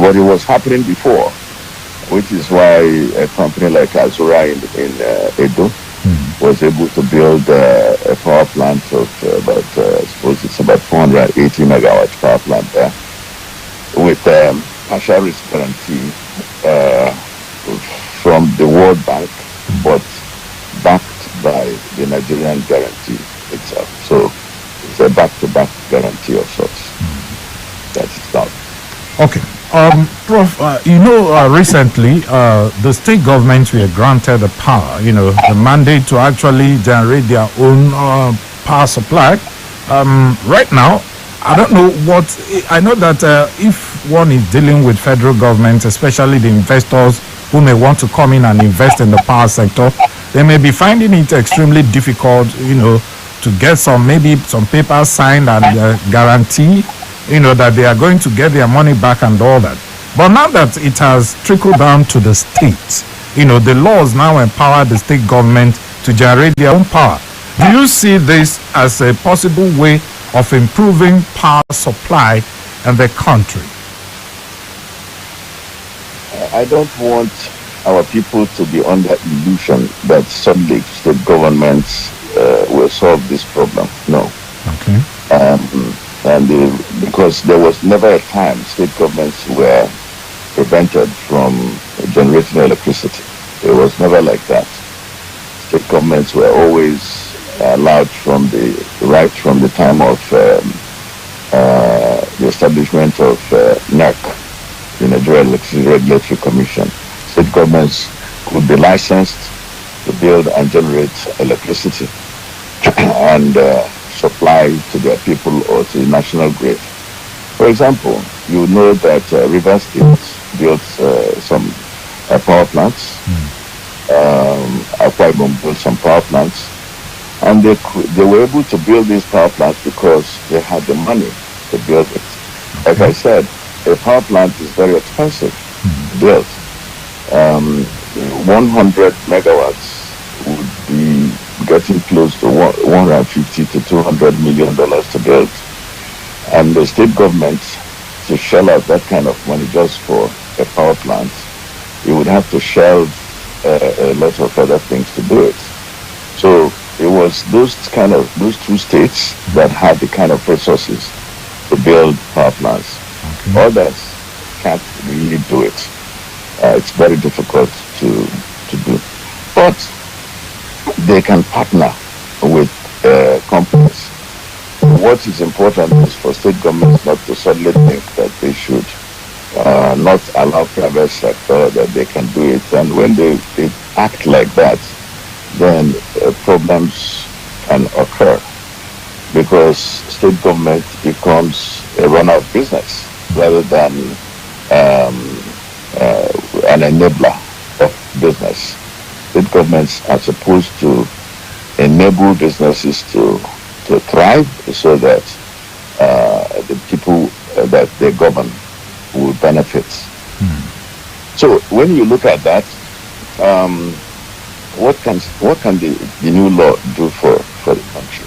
but it was happening before, which is why a company like Azura in Edo was able to build a power plant of about, I suppose it's about 480 megawatt power plant there, with partial risk guarantee from the World Bank, but backed by the Nigerian guarantee itself. So it's a back-to-back guarantee of sorts. That's it done. Okay. Prof, recently the state governments were granted the power, the mandate to actually generate their own power supply. Right now, I don't know I know that if one is dealing with federal government, especially the investors who may want to come in and invest in the power sector, they may be finding it extremely difficult, to get some papers signed and guarantee that they are going to get their money back and all that. But now that it has trickled down to the states, the laws now empower the state government to generate their own power. Do you see this as a possible way of improving power supply in the country? I don't want our people to be under illusion that suddenly state governments will solve this problem. No. Okay. Because there was never a time state governments were prevented from generating electricity. It was never like that. State governments were always allowed right from the time of the establishment of NERC, the Nigeria Electricity Regulatory Commission. State governments could be licensed to build and generate electricity and supply to their people or to the national grid. For example, you know that Rivers State built some power plants. Akwa Ibom built some power plants, and they were able to build these power plants because they had the money to build it. Like I said, a power plant is very expensive to build. 100 megawatts would be getting close to 150 to 200 million dollars to build, and the state government, to shell out that kind of money just for a power plant, you would have to shell a lot of other things to do it. So it was those two states that had the kind of resources to build power plants. Others can't really do it. It's very difficult to do, but they can partner with companies. What is important is for state governments not to suddenly think that they should not allow private sector, that they can do it. And when they act like that, then problems can occur, because state government becomes a run-out business rather than an enabler of business. State governments are supposed to enable businesses to thrive, so that the people that they govern will benefit. So when you look at that, what can the new law do for the country?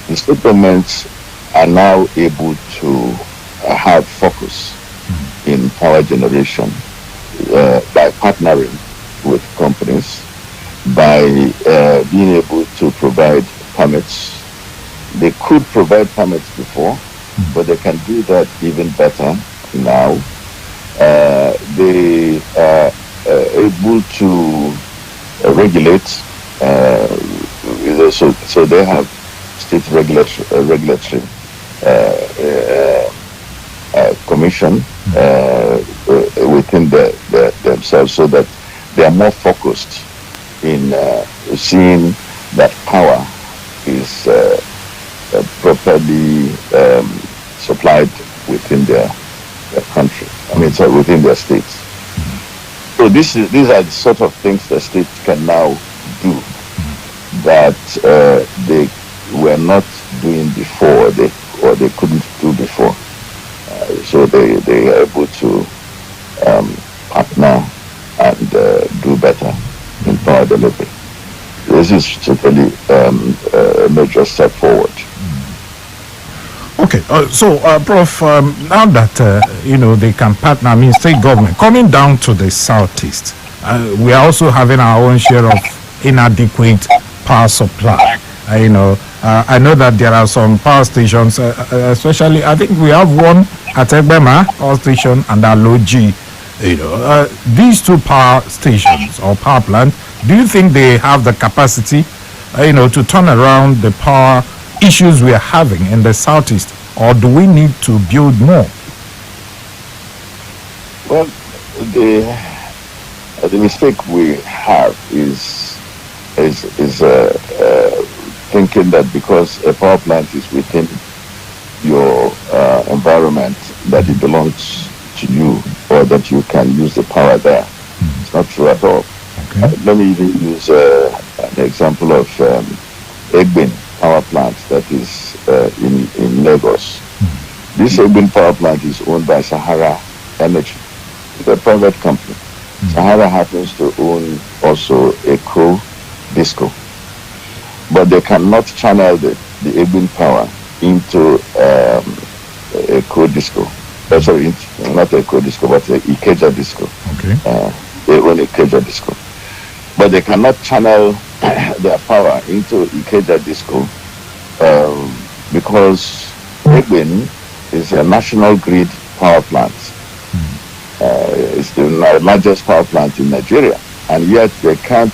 The state governments are now able to have focus in power generation by partnering with companies, by being able to provide permits. They could provide permits before, but they can do that even better now. They are able to regulate, so they have state regulatory commission within themselves, so that they are more focused in seeing that power is properly supplied within their country. So within their states. So these are the sort of things the state can now do that they were not doing before, or they couldn't do before. So they are able to partner and do better in power delivery. This is certainly a major step forward. Okay, Prof, now that they can partner, I mean, state government coming down to the southeast, we are also having our own share of inadequate power supply. I know that there are some power stations, especially I think we have one at Egbema power station and Aloji. These two power stations or power plants, do you think they have the capacity, to turn around the power issues we are having in the southeast, or do we need to build more? Well, the mistake we have is thinking that because a power plant is within your environment, that it belongs to you, or that you can use the power there. It's not true at all. Okay. Let me even use an example of Egbin power plant that is in Lagos. This Egbin power plant is owned by Sahara Energy. It's a private company. Sahara happens to own also Eco Disco, but they cannot channel the Egbin power into Eco Disco. Sorry, not Eco Disco, but Ikeja Disco. Okay. They own Ikeja Disco, but they cannot channel their power into Ikeja Disco because Egbin is a national grid power plant. It's the largest power plant in Nigeria, and yet they can't